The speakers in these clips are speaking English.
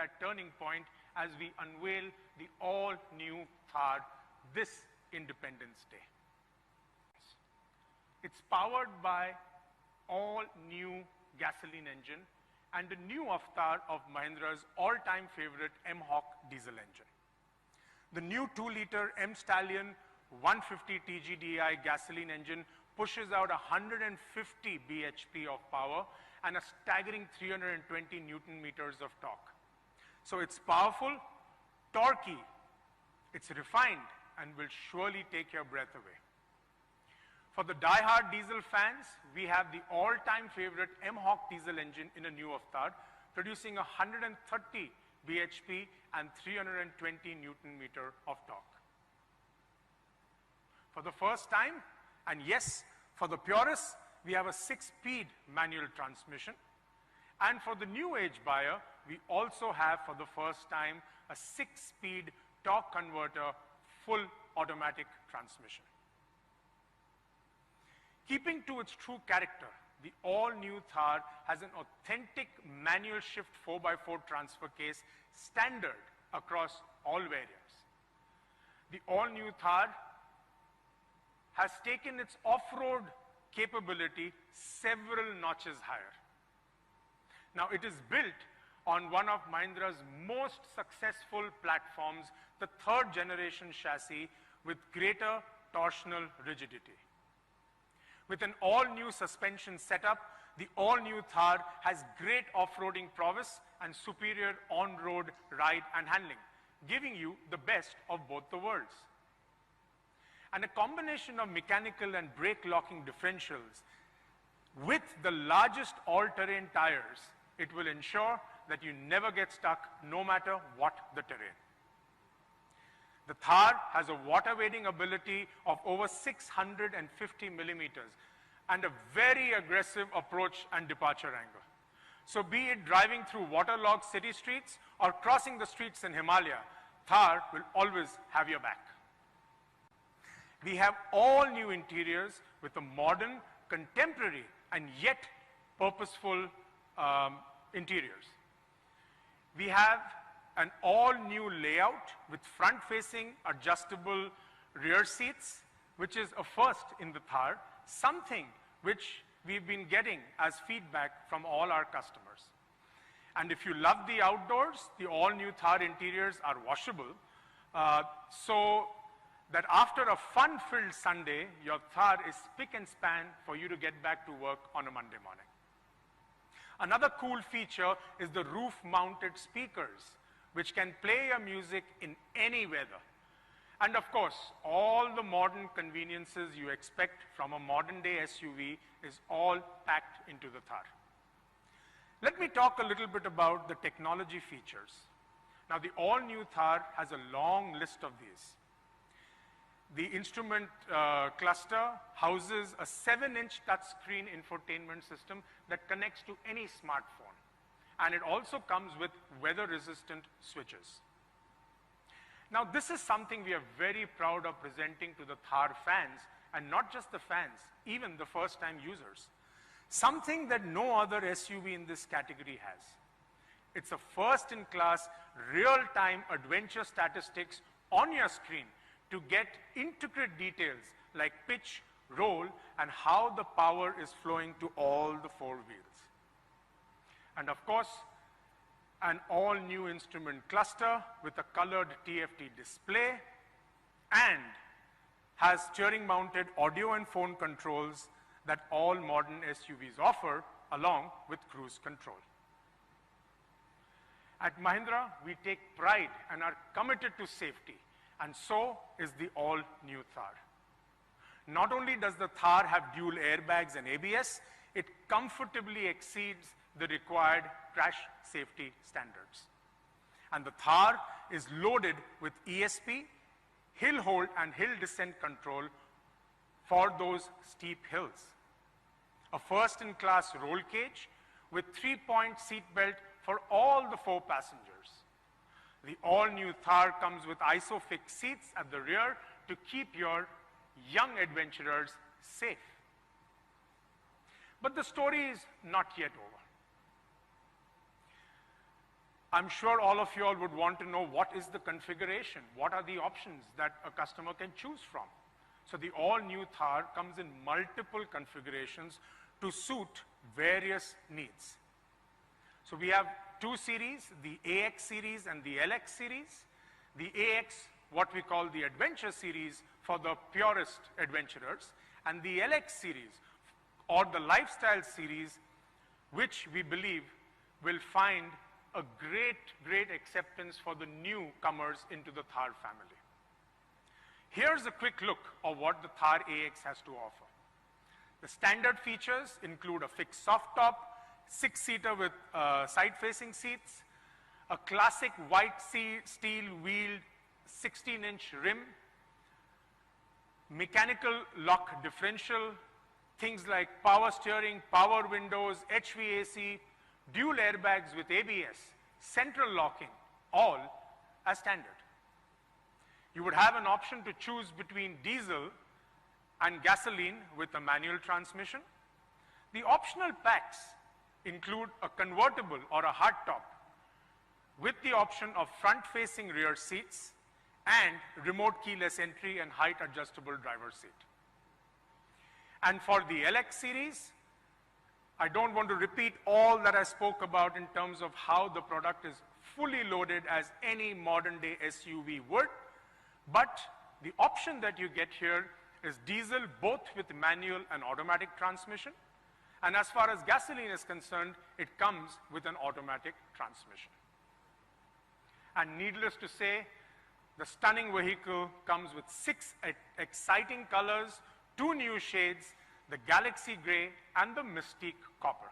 that turning point as we unveil the all-new Thar this Independence Day. It's powered by all-new gasoline engine and a new avatar of Mahindra's all-time favorite M-Hawk diesel engine. The new 2-liter M-Stallion 150 TGDI gasoline engine pushes out 150 bhp of power and a staggering 320 Newton meters of torque. So it's powerful, torquey, it's refined, and will surely take your breath away. For the die-hard diesel fans, we have the all-time favorite M-Hawk diesel engine in a new avatar, producing 130 bhp and 320 Newton meter of torque. For the first time, and yes, for the purists, we have a 6-speed manual transmission. And for the new age buyer, we also have for the first time a 6-speed torque converter full automatic transmission. Keeping to its true character, the all-new Thar has an authentic manual shift 4x4 transfer case standard across all variants. The all-new Thar has taken its off-road capability several notches higher. Now, it is built on one of Mahindra's most successful platforms, the 3rd generation chassis with greater torsional rigidity. With an all-new suspension setup, the all-new Thar has great off-roading prowess and superior on-road ride and handling, giving you the best of both the worlds. And a combination of mechanical and brake locking differentials with the largest all-terrain tires, it will ensure that you never get stuck no matter what the terrain. The Thar has a water-wading ability of over 650 millimeters and a very aggressive approach and departure angle. So be it driving through waterlogged city streets or crossing the streets in Himalaya, Thar will always have your back. We have all new interiors with a modern, contemporary, and yet purposeful interiors. We have an all-new layout with front-facing adjustable rear seats, which is a first in the Thar, something which we've been getting as feedback from all our customers. And if you love the outdoors, the all-new Thar interiors are washable, so that after a fun-filled Sunday, your Thar is spick and span for you to get back to work on a Monday morning. Another cool feature is the roof-mounted speakers, which can play your music in any weather. And of course, all the modern conveniences you expect from a modern-day SUV is all packed into the Thar. Let me talk a little bit about the technology features. Now, the all-new Thar has a long list of these. The instrument cluster houses a 7-inch touchscreen infotainment system that connects to any smartphone. And it also comes with weather-resistant switches. Now, this is something we are very proud of presenting to the Thar fans, and not just the fans, even the first-time users. Something that no other SUV in this category has. It's a first-in-class, real-time adventure statistics on your screen to get intricate details like pitch, roll, and how the power is flowing to all the 4 wheels. And of course, an all-new instrument cluster with a colored TFT display and has steering-mounted audio and phone controls that all modern SUVs offer, along with cruise control. At Mahindra, we take pride and are committed to safety, and so is the all-new Thar. Not only does the Thar have dual airbags and ABS, it comfortably exceeds the required crash safety standards. And the Thar is loaded with ESP, hill hold and hill descent control for those steep hills. A first-in-class roll cage with 3-point seat belt for all the 4 passengers. The all-new Thar comes with ISOFIX seats at the rear to keep your young adventurers safe. But the story is not yet over. I'm sure all of you all would want to know what is the configuration, what are the options that a customer can choose from. So the all-new Thar comes in multiple configurations to suit various needs. So we have two series, the AX series and the LX series. The AX, what we call the Adventure series for the purest adventurers, and the LX series, or the Lifestyle series, which we believe will find a great acceptance for the newcomers into the Thar family. Here's a quick look of what the Thar AX has to offer. The standard features include a fixed soft top, 6-seater with side-facing seats, a classic white steel wheeled 16-inch rim, mechanical lock differential, things like power steering, power windows, HVAC, dual airbags with ABS, central locking, all as standard. You would have an option to choose between diesel and gasoline with a manual transmission. The optional packs include a convertible or a hardtop with the option of front-facing rear seats and remote keyless entry and height adjustable driver's seat. And for the LX series, I don't want to repeat all that I spoke about in terms of how the product is fully loaded as any modern day SUV would, but the option that you get here is diesel both with manual and automatic transmission. And as far as gasoline is concerned, it comes with an automatic transmission. And needless to say, the stunning vehicle comes with 6 exciting colors, 2 new shades, the Galaxy Grey and the Mystique Copper.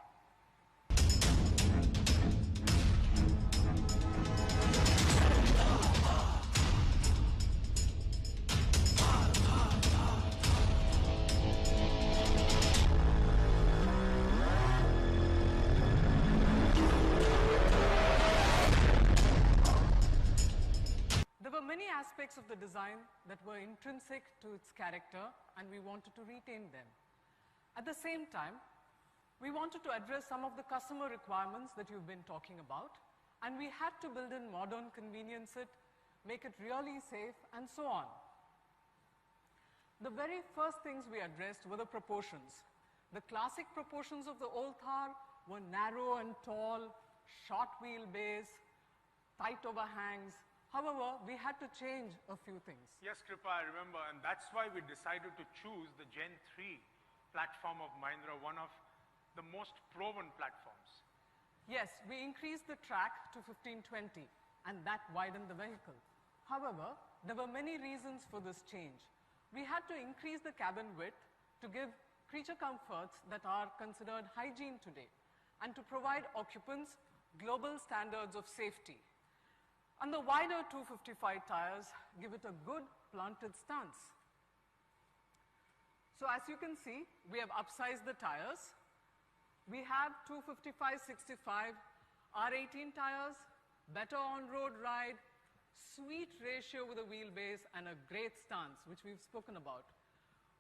There were many aspects of the design that were intrinsic to its character, and we wanted to retain them. At the same time, we wanted to address some of the customer requirements that you've been talking about, and we had to build in modern convenience it, make it really safe, and so on. The very first things we addressed were the proportions. The classic proportions of the old Thar were narrow and tall, short wheelbase, tight overhangs. However, we had to change a few things. Yes, Kripa, I remember, and that's why we decided to choose the Gen 3 platform of Mahindra, one of the most proven platforms. Yes, we increased the track to 1520, and that widened the vehicle. However, there were many reasons for this change. We had to increase the cabin width to give creature comforts that are considered hygiene today, and to provide occupants global standards of safety. And the wider 255 tires give it a good planted stance. So as you can see, we have upsized the tires. We have 255/65 R18 tires, better on-road ride, sweet ratio with a wheelbase, and a great stance, which we've spoken about.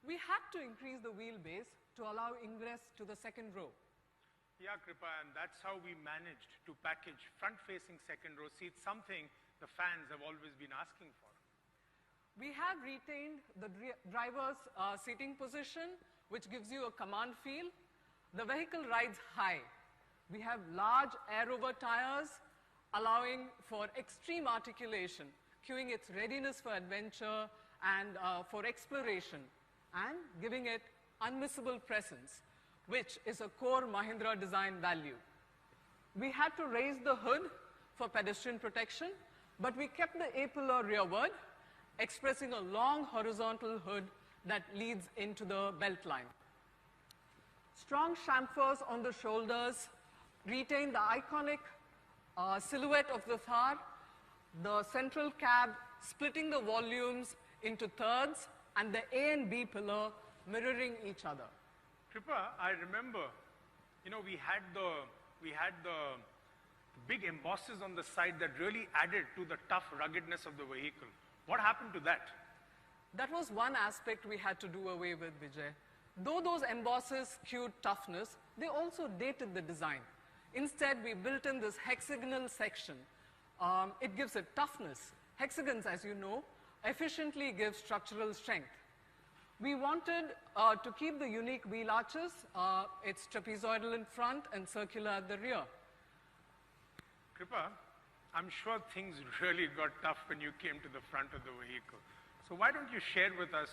We had to increase the wheelbase to allow ingress to the second row. Yeah, Kripa, and that's how we managed to package front-facing second row seats, something the fans have always been asking for. We have retained the driver's seating position, which gives you a command feel. The vehicle rides high. We have large air-over tires, allowing for extreme articulation, cueing its readiness for adventure and for exploration, and giving it unmissable presence, which is a core Mahindra design value. We had to raise the hood for pedestrian protection, but we kept the A-pillar rearward, expressing a long horizontal hood that leads into the belt line. Strong chamfers on the shoulders retain the iconic silhouette of the Thar, the central cab splitting the volumes into thirds, and the A and B pillar mirroring each other. Kripa, I remember, we had the big embosses on the side that really added to the tough ruggedness of the vehicle. What happened to that? That was one aspect we had to do away with, Vijay. Though those embosses cued toughness, they also dated the design. Instead, we built in this hexagonal section. It gives it toughness. Hexagons, as you know, efficiently give structural strength. We wanted to keep the unique wheel arches. It's trapezoidal in front and circular at the rear. Kripa, I'm sure things really got tough when you came to the front of the vehicle. So why don't you share with us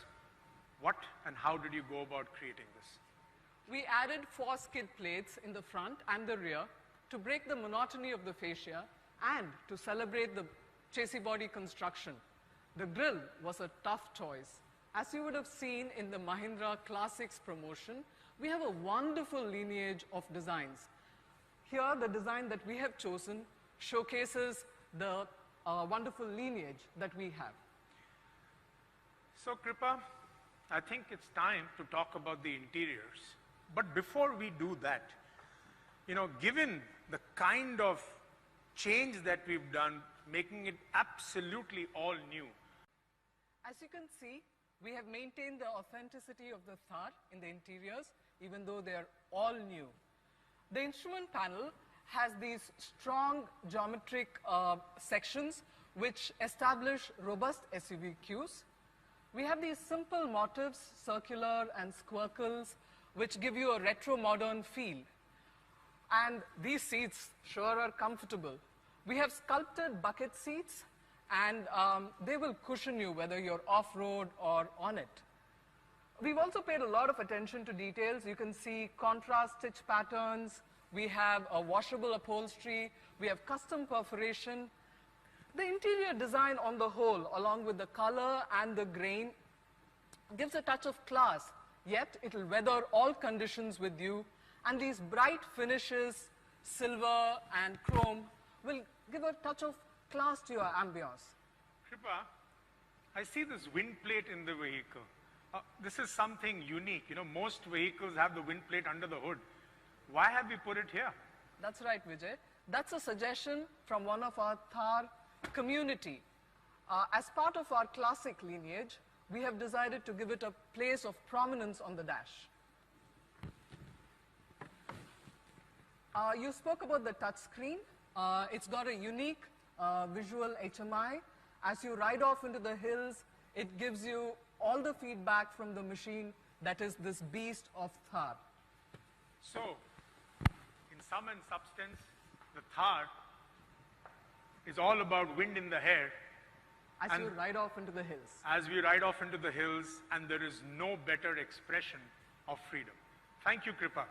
what and how did you go about creating this? We added 4 skid plates in the front and the rear to break the monotony of the fascia and to celebrate the chassis body construction. The grille was a tough choice. As you would have seen in the Mahindra Classics promotion, we have a wonderful lineage of designs. Here, the design that we have chosen showcases the wonderful lineage that we have. So Kripa, I think it's time to talk about the interiors. But before we do that, you know, given the kind of change that we've done, making it absolutely all new. As you can see, we have maintained the authenticity of the Thar in the interiors, even though they are all new. The instrument panel has these strong geometric sections which establish robust SUV cues. We have these simple motifs, circular and squircles, which give you a retro-modern feel. And these seats sure are comfortable. We have sculpted bucket seats, and they will cushion you whether you're off-road or on it. We've also paid a lot of attention to details. You can see contrast stitch patterns. We have a washable upholstery. We have custom perforation. The interior design on the whole, along with the color and the grain, gives a touch of class, yet it will weather all conditions with you. And these bright finishes, silver and chrome, will give a touch of class to your ambience. Kripa, I see this wind plate in the vehicle. This is something unique. You know, most vehicles have the wind plate under the hood. Why have we put it here? That's right, Vijay. That's a suggestion from one of our Thar community. As part of our classic lineage, we have decided to give it a place of prominence on the dash. You spoke about the touch screen. It's got a unique visual HMI. As you ride off into the hills, it gives you all the feedback from the machine that is this beast of Thar. So, in sum and substance, the Thar is all about wind in the hair. As you ride off into the hills. As we ride off into the hills, and there is no better expression of freedom. Thank you, Kripa.